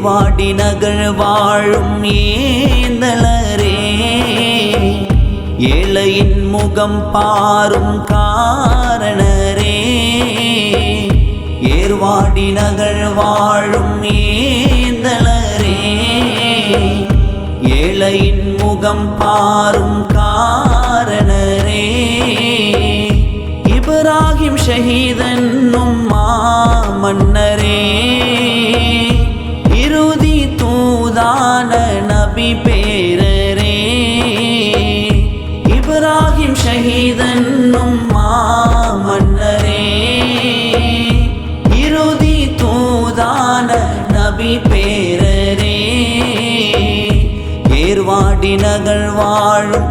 ஏர்வாடி நகர் வாழும் ஏந்தலரே ஏழையின் முகம் பாரும் காரணரே ஏர்வாடி நகர் வாழும் ஏந்தலரே ஏழையின் முகம் பாரும் காரணரே இப்ராஹிம் ஷஹீதன்னும் மன்னரே இறுதி தூதான நபி பேரரே இப்ராஹிம் ஷஹீதன்னும் மன்னரே இறுதி தூதான நபி பேரரே ஏர்வாடி நகர் வாழும்